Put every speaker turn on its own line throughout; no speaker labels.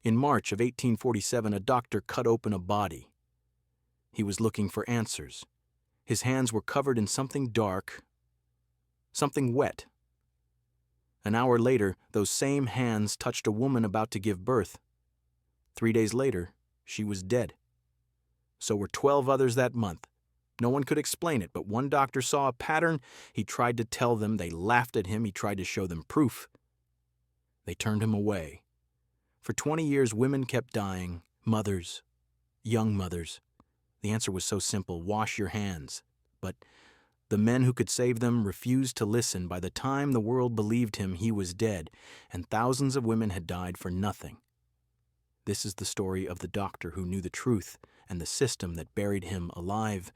In March of 1847, a doctor cut open a body. He was looking for answers. His hands were covered in something dark, something wet. An hour later, those same hands touched a woman about to give birth. 3 days later, she was dead. So were 12 others that month. No one could explain it, but one doctor saw a pattern. He tried to tell them. They laughed at him. He tried to show them proof. They turned him away. For 20 years, women kept dying, mothers, young mothers. The answer was so simple: wash your hands. But the men who could save them refused to listen. By the time the world believed him, he was dead, and thousands of women had died for nothing. This is the story of the doctor who knew the truth and the system that buried him alive.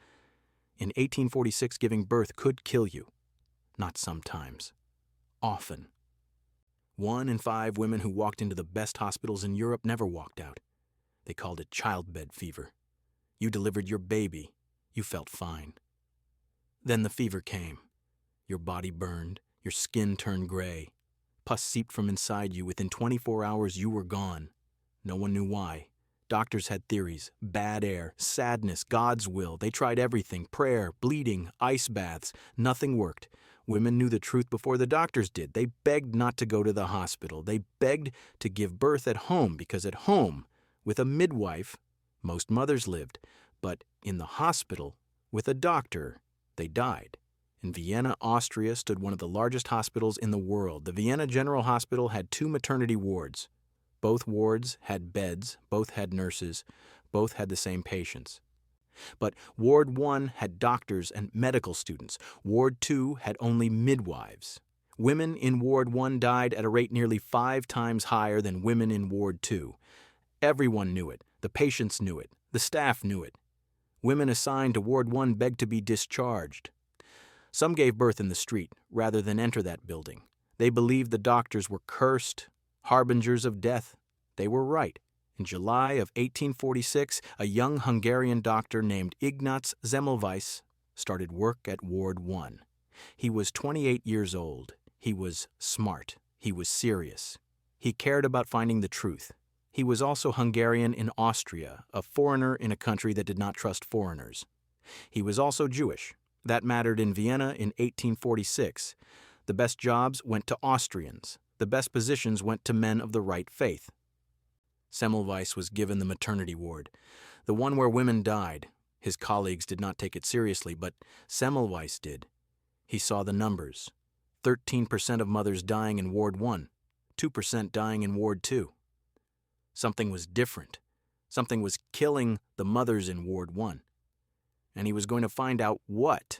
In 1846, giving birth could kill you. Not sometimes. Often. 1 in 5 women who walked into the best hospitals in Europe never walked out. They called it childbed fever. You delivered your baby. You felt fine. Then the fever came. Your body burned. Your skin turned gray. Pus seeped from inside you. Within 24 hours, you were gone. No one knew why. Doctors had theories: bad air, sadness, God's will. They tried everything: prayer, bleeding, ice baths. Nothing worked. Women knew the truth before the doctors did. They begged not to go to the hospital. They begged to give birth at home, because at home, with a midwife, most mothers lived. But in the hospital, with a doctor, they died. In Vienna, Austria, stood one of the largest hospitals in the world. The Vienna General Hospital had 2 maternity wards. Both wards had beds, both had nurses, both had the same patients. But Ward 1 had doctors and medical students. Ward 2 had only midwives. Women in Ward 1 died at a rate nearly 5 times higher than women in Ward 2. Everyone knew it. The patients knew it. The staff knew it. Women assigned to Ward 1 begged to be discharged. Some gave birth in the street rather than enter that building. They believed the doctors were cursed, harbingers of death. They were right. In July of 1846, a young Hungarian doctor named Ignaz Semmelweis started work at Ward 1. He was 28 years old. He was smart. He was serious. He cared about finding the truth. He was also Hungarian in Austria, a foreigner in a country that did not trust foreigners. He was also Jewish. That mattered in Vienna in 1846. The best jobs went to Austrians. The best positions went to men of the right faith. Semmelweis was given the maternity ward, the one where women died. His colleagues did not take it seriously, but Semmelweis did. He saw the numbers: 13% of mothers dying in Ward 1, 2% dying in Ward 2. Something was different. Something was killing the mothers in Ward 1. And he was going to find out what.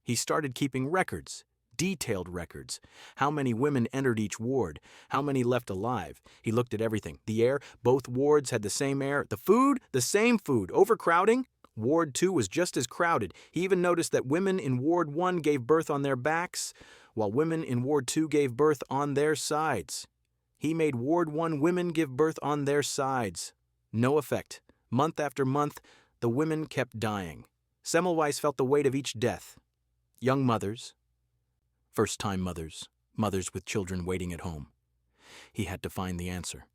He started keeping records. Detailed records. How many women entered each ward? How many left alive? He looked at everything. The air, both wards had the same air. The food, the same food. Overcrowding? Ward 2 was just as crowded. He even noticed that women in Ward 1 gave birth on their backs, while women in Ward 2 gave birth on their sides. He made Ward 1 women give birth on their sides. No effect. Month after month, the women kept dying. Semmelweis felt the weight of each death. Young mothers, first-time mothers, mothers with children waiting at home. He had to find the answer.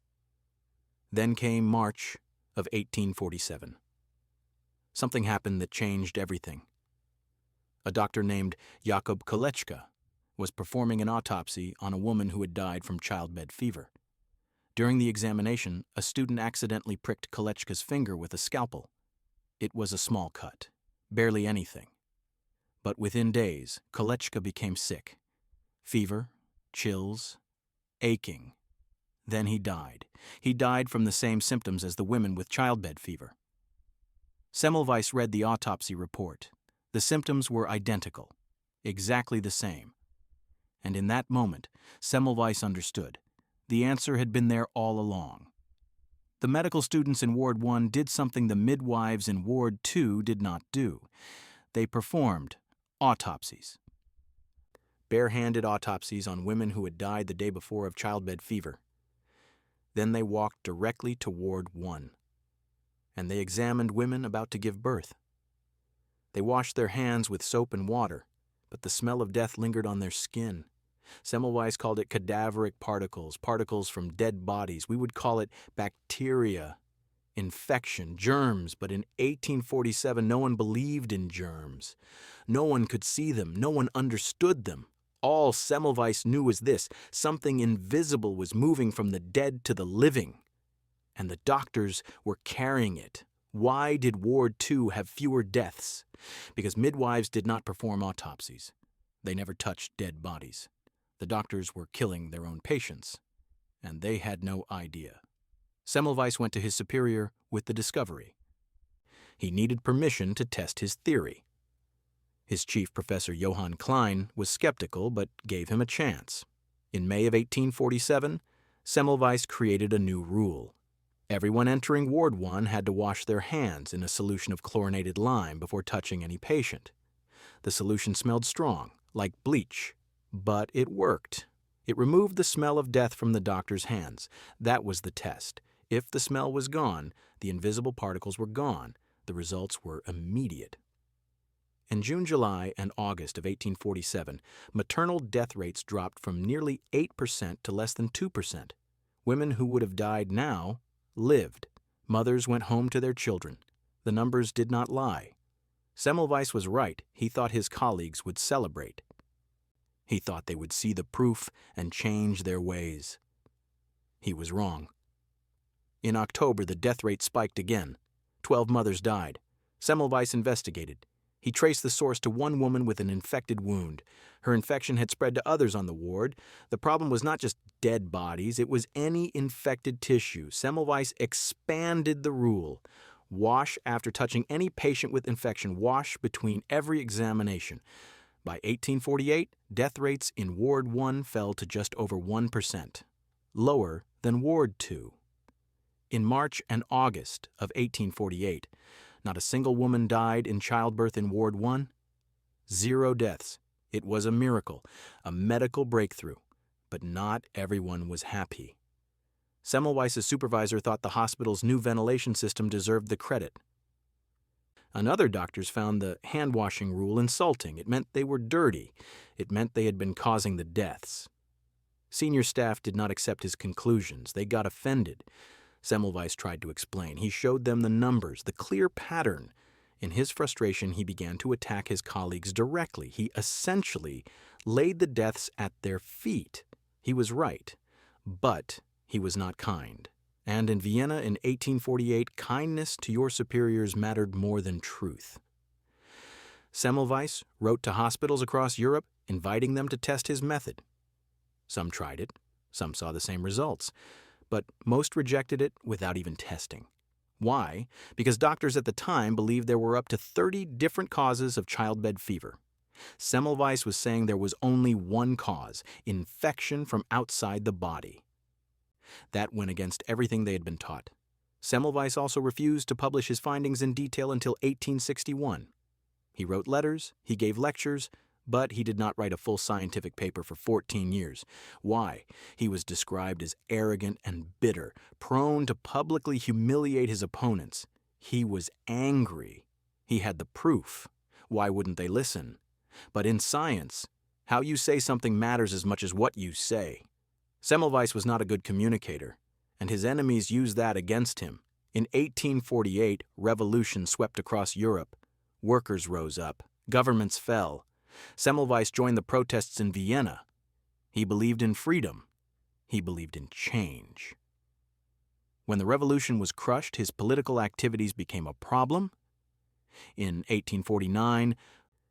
Then came March of 1847. Something happened that changed everything. A doctor named Jakob Kolechka was performing an autopsy on a woman who had died from childbed fever. During the examination, a student accidentally pricked Kolechka's finger with a scalpel. It was a small cut, barely anything. But within days, Kolechka became sick. Fever, chills, aching. Then he died. He died from the same symptoms as the women with childbed fever. Semmelweis read the autopsy report. The symptoms were identical, exactly the same. And in that moment, Semmelweis understood. The answer had been there all along. The medical students in Ward 1 did something the midwives in Ward 2 did not do. They performed autopsies. Bare-handed autopsies on women who had died the day before of childbed fever. Then they walked directly to Ward 1. And they examined women about to give birth. They washed their hands with soap and water, but the smell of death lingered on their skin. Semmelweis called it cadaveric particles, particles from dead bodies. We would call it bacteria, infection, germs, but in 1847 no one believed in germs. No one could see them, no one understood them. All Semmelweis knew was this: something invisible was moving from the dead to the living, and the doctors were carrying it. Why did Ward 2 have fewer deaths? Because midwives did not perform autopsies. They never touched dead bodies. The doctors were killing their own patients, and they had no idea. Semmelweis went to his superior with the discovery. He needed permission to test his theory. His chief professor, Johann Klein, was skeptical but gave him a chance. In May of 1847, Semmelweis created a new rule. Everyone entering Ward 1 had to wash their hands in a solution of chlorinated lime before touching any patient. The solution smelled strong, like bleach, but it worked. It removed the smell of death from the doctor's hands. That was the test. If the smell was gone, the invisible particles were gone. The results were immediate. In June, July, and August of 1847, maternal death rates dropped from nearly 8% to less than 2%. Women who would have died now lived. Mothers went home to their children. The numbers did not lie. Semmelweis was right. He thought his colleagues would celebrate. He thought they would see the proof and change their ways. He was wrong. In October, the death rate spiked again. 12 mothers died. Semmelweis investigated. He traced the source to one woman with an infected wound. Her infection had spread to others on the ward. The problem was not just dead bodies, it was any infected tissue. Semmelweis expanded the rule. Wash after touching any patient with infection. Wash between every examination. By 1848, death rates in Ward 1 fell to just over 1%, lower than Ward 2. In March and August of 1848, not a single woman died in childbirth in Ward 1. 0 deaths. It was a miracle, a medical breakthrough, but not everyone was happy. Semmelweis' supervisor thought the hospital's new ventilation system deserved the credit. Other doctors found the hand-washing rule insulting. It meant they were dirty. It meant they had been causing the deaths. Senior staff did not accept his conclusions. They got offended. Semmelweis tried to explain. He showed them the numbers, the clear pattern. In his frustration, he began to attack his colleagues directly. He essentially laid the deaths at their feet. He was right, but he was not kind. And in Vienna in 1848, kindness to your superiors mattered more than truth. Semmelweis wrote to hospitals across Europe, inviting them to test his method. Some tried it, some saw the same results, but most rejected it without even testing. Why? Because doctors at the time believed there were up to 30 different causes of childbed fever. Semmelweis was saying there was only one cause: infection from outside the body. That went against everything they had been taught. Semmelweis also refused to publish his findings in detail until 1861. He wrote letters, he gave lectures, but he did not write a full scientific paper for 14 years. Why? He was described as arrogant and bitter, prone to publicly humiliate his opponents. He was angry. He had the proof. Why wouldn't they listen? But in science, how you say something matters as much as what you say. Semmelweis was not a good communicator, and his enemies used that against him. In 1848, revolution swept across Europe. Workers rose up. Governments fell. Semmelweis joined the protests in Vienna. He believed in freedom. He believed in change. When the revolution was crushed, his political activities became a problem. In 1849,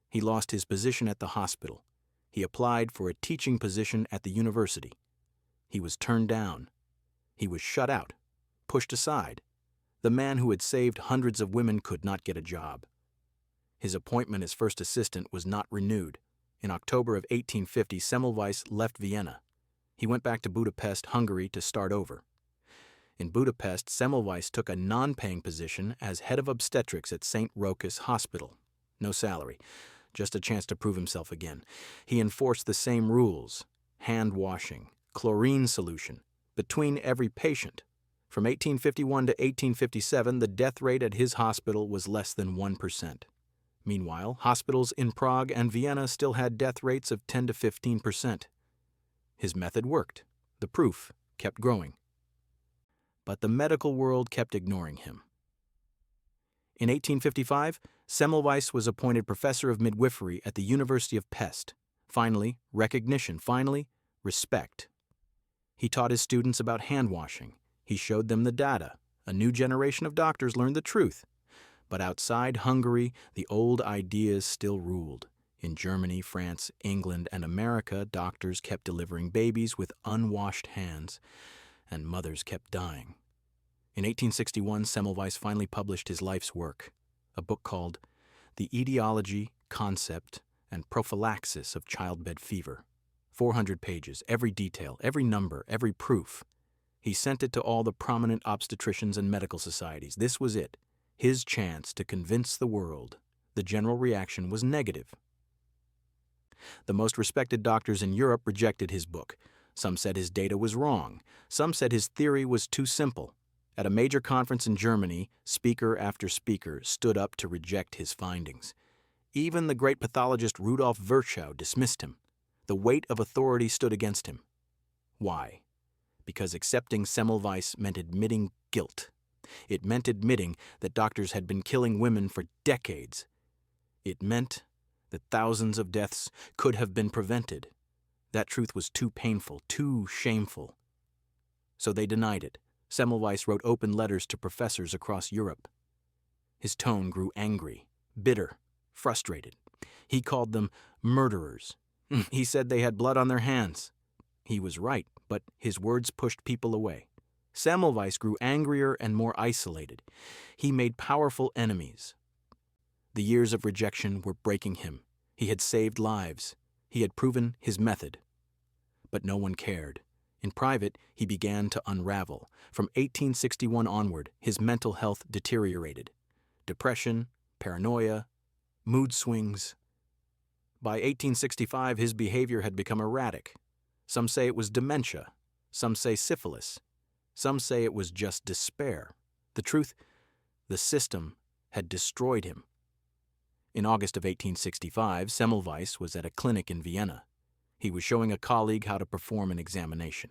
he lost his position at the hospital. He applied for a teaching position at the university. He was turned down. He was shut out, pushed aside. The man who had saved hundreds of women could not get a job. His appointment as first assistant was not renewed. In October of 1850, Semmelweis left Vienna. He went back to Budapest, Hungary, to start over. In Budapest, Semmelweis took a non-paying position as head of obstetrics at St. Rochus Hospital. No salary, just a chance to prove himself again. He enforced the same rules: hand washing, chlorine solution, between every patient. From 1851 to 1857, the death rate at his hospital was less than 1%. Meanwhile, hospitals in Prague and Vienna still had death rates of 10 to 15%. His method worked. The proof kept growing. But the medical world kept ignoring him. In 1855, Semmelweis was appointed professor of midwifery at the University of Pest. Finally, recognition. Finally, respect. He taught his students about hand washing. He showed them the data. A new generation of doctors learned the truth. But outside Hungary, the old ideas still ruled. In Germany, France, England, and America, doctors kept delivering babies with unwashed hands, and mothers kept dying. In 1861, Semmelweis finally published his life's work, a book called The Etiology, Concept, and Prophylaxis of Childbed Fever. 400 pages, every detail, every number, every proof. He sent it to all the prominent obstetricians and medical societies. This was it, his chance to convince the world. The general reaction was negative. The most respected doctors in Europe rejected his book. Some said his data was wrong. Some said his theory was too simple. At a major conference in Germany, speaker after speaker stood up to reject his findings. Even the great pathologist Rudolf Virchow dismissed him. The weight of authority stood against him. Why? Because accepting Semmelweis meant admitting guilt. It meant admitting that doctors had been killing women for decades. It meant that thousands of deaths could have been prevented. That truth was too painful, too shameful. So they denied it. Semmelweis wrote open letters to professors across Europe. His tone grew angry, bitter, frustrated. He called them murderers. He said they had blood on their hands. He was right, but his words pushed people away. Semmelweis grew angrier and more isolated. He made powerful enemies. The years of rejection were breaking him. He had saved lives. He had proven his method. But no one cared. In private, he began to unravel. From 1861 onward, his mental health deteriorated. Depression, paranoia, mood swings. By 1865, his behavior had become erratic. Some say it was dementia. Some say syphilis. Some say it was just despair. The truth, the system had destroyed him. In August of 1865, Semmelweis was at a clinic in Vienna. He was showing a colleague how to perform an examination.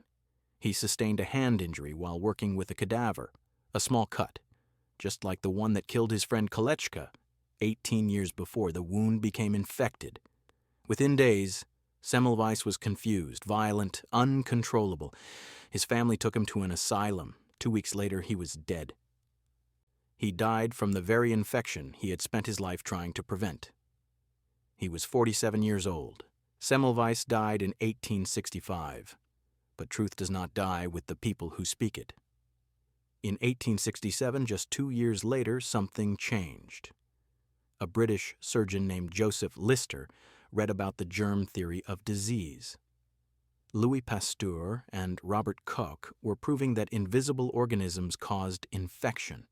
He sustained a hand injury while working with a cadaver, a small cut, just like the one that killed his friend Kolechka. 18 years before, the wound became infected. Within days, Semmelweis was confused, violent, uncontrollable. His family took him to an asylum. 2 weeks later, he was dead. He died from the very infection he had spent his life trying to prevent. He was 47 years old. Semmelweis died in 1865, but truth does not die with the people who speak it. In 1867, just 2 years later, something changed. A British surgeon named Joseph Lister read about the germ theory of disease. Louis Pasteur and Robert Koch were proving that invisible organisms caused infection.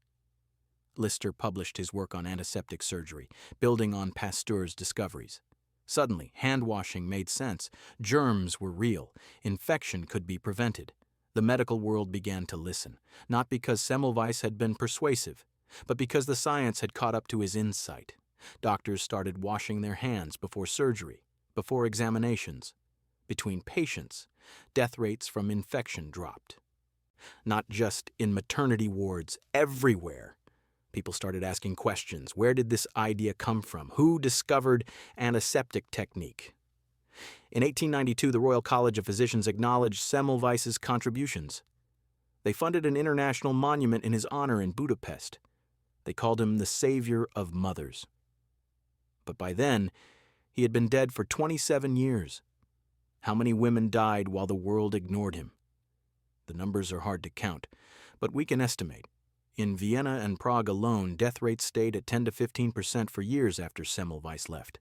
Lister published his work on antiseptic surgery, building on Pasteur's discoveries. Suddenly, hand-washing made sense. Germs were real. Infection could be prevented. The medical world began to listen, not because Semmelweis had been persuasive, but because the science had caught up to his insight. Doctors started washing their hands before surgery, before examinations. Between patients, death rates from infection dropped. Not just in maternity wards, everywhere. People started asking questions. Where did this idea come from? Who discovered antiseptic technique? In 1892, the Royal College of Physicians acknowledged Semmelweis's contributions. They funded an international monument in his honor in Budapest. They called him the savior of mothers. But by then, he had been dead for 27 years. How many women died while the world ignored him? The numbers are hard to count, but we can estimate. In Vienna and Prague alone, death rates stayed at 10 to 15% for years after Semmelweis left.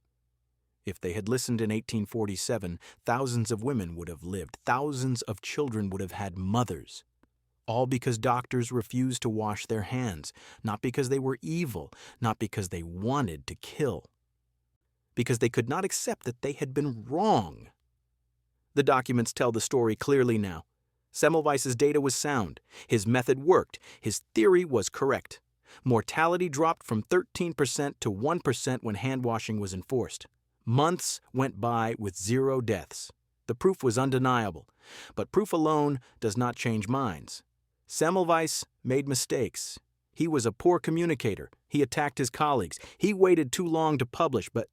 If they had listened in 1847, thousands of women would have lived. Thousands of children would have had mothers. All because doctors refused to wash their hands, not because they were evil, not because they wanted to kill. Because they could not accept that they had been wrong. The documents tell the story clearly now. Semmelweis's data was sound. His method worked. His theory was correct. Mortality dropped from 13% to 1% when hand washing was enforced. Months went by with 0 deaths. The proof was undeniable. But proof alone does not change minds. Semmelweis made mistakes. He was a poor communicator. He attacked his colleagues. He waited too long to publish, but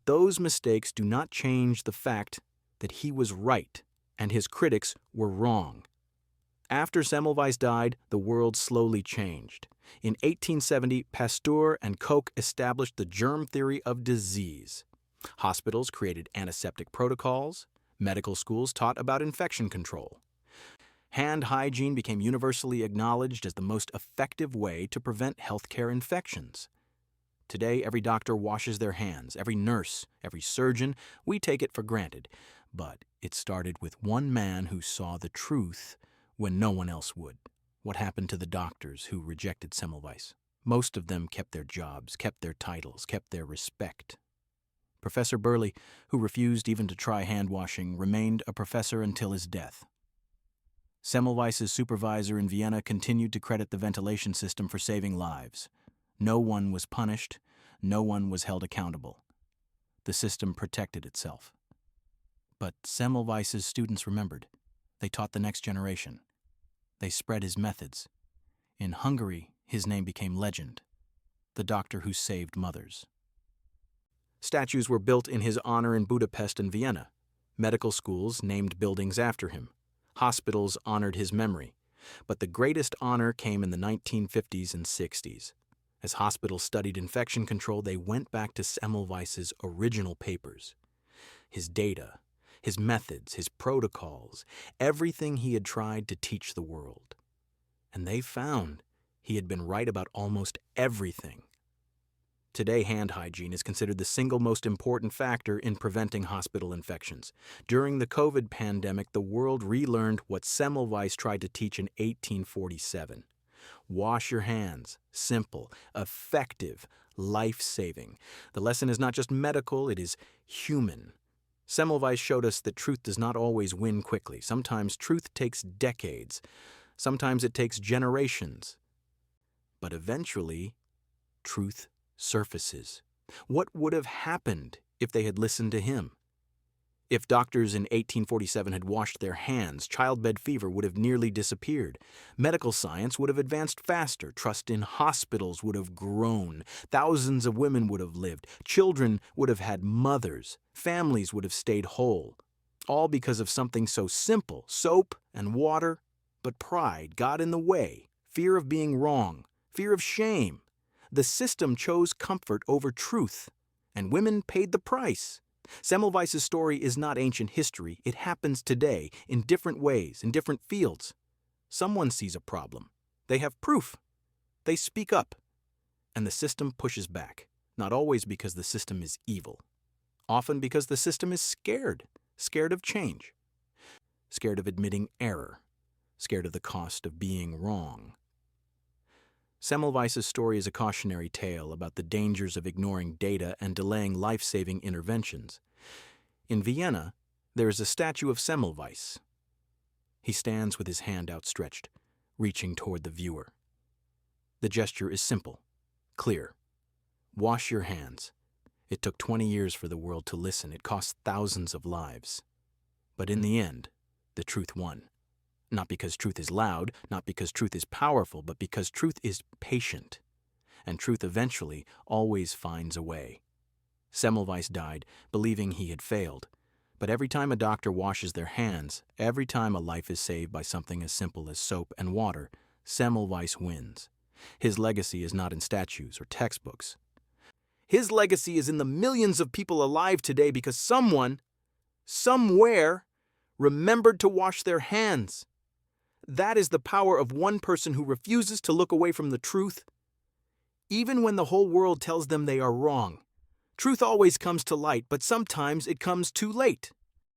those mistakes do not change the fact that he was right and his critics were wrong. After Semmelweis died, the world slowly changed. In 1870, Pasteur and Koch established the germ theory of disease. Hospitals created antiseptic protocols. Medical schools taught about infection control. Hand hygiene became universally acknowledged as the most effective way to prevent healthcare infections. Today, every doctor washes their hands, every nurse, every surgeon. We take it for granted. But it started with one man who saw the truth when no one else would. What happened to the doctors who rejected Semmelweis? Most of them kept their jobs, kept their titles, kept their respect. Professor Burley, who refused even to try hand washing, remained a professor until his death. Semmelweis's supervisor in Vienna continued to credit the ventilation system for saving lives. No one was punished. No one was held accountable. The system protected itself. But Semmelweis's students remembered. They taught the next generation. They spread his methods. In Hungary, his name became legend. The doctor who saved mothers. Statues were built in his honor in Budapest and Vienna. Medical schools named buildings after him. Hospitals honored his memory. But the greatest honor came in the 1950s and 60s. As hospitals studied infection control, they went back to Semmelweis's original papers. His data, his methods, his protocols, everything he had tried to teach the world. And they found he had been right about almost everything. Today, hand hygiene is considered the single most important factor in preventing hospital infections. During the COVID pandemic, the world relearned what Semmelweis tried to teach in 1847. Wash your hands. Simple, effective, life-saving. The lesson is not just medical, it is human. Semmelweis showed us that truth does not always win quickly. Sometimes truth takes decades. Sometimes it takes generations. But eventually, truth surfaces. What would have happened if they had listened to him? If doctors in 1847 had washed their hands, childbed fever would have nearly disappeared. Medical science would have advanced faster. Trust in hospitals would have grown. Thousands of women would have lived. Children would have had mothers. Families would have stayed whole. All because of something so simple, soap and water. But pride got in the way. Fear of being wrong. Fear of shame. The system chose comfort over truth, and women paid the price. Semmelweis's story is not ancient history. It happens today in different ways, in different fields. Someone sees a problem. They have proof. They speak up. And the system pushes back, not always because the system is evil. Often because the system is scared of change, scared of admitting error, scared of the cost of being wrong. Semmelweis's story is a cautionary tale about the dangers of ignoring data and delaying life-saving interventions. In Vienna, there is a statue of Semmelweis. He stands with his hand outstretched, reaching toward the viewer. The gesture is simple, clear. Wash your hands. It took 20 years for the world to listen. It cost thousands of lives. But in the end, the truth won. Not because truth is loud, not because truth is powerful, but because truth is patient. And truth eventually always finds a way. Semmelweis died, believing he had failed. But every time a doctor washes their hands, every time a life is saved by something as simple as soap and water, Semmelweis wins. His legacy is not in statues or textbooks. His legacy is in the millions of people alive today because someone, somewhere, remembered to wash their hands. That is the power of one person who refuses to look away from the truth, even when the whole world tells them they are wrong. Truth always comes to light, but sometimes it comes too late.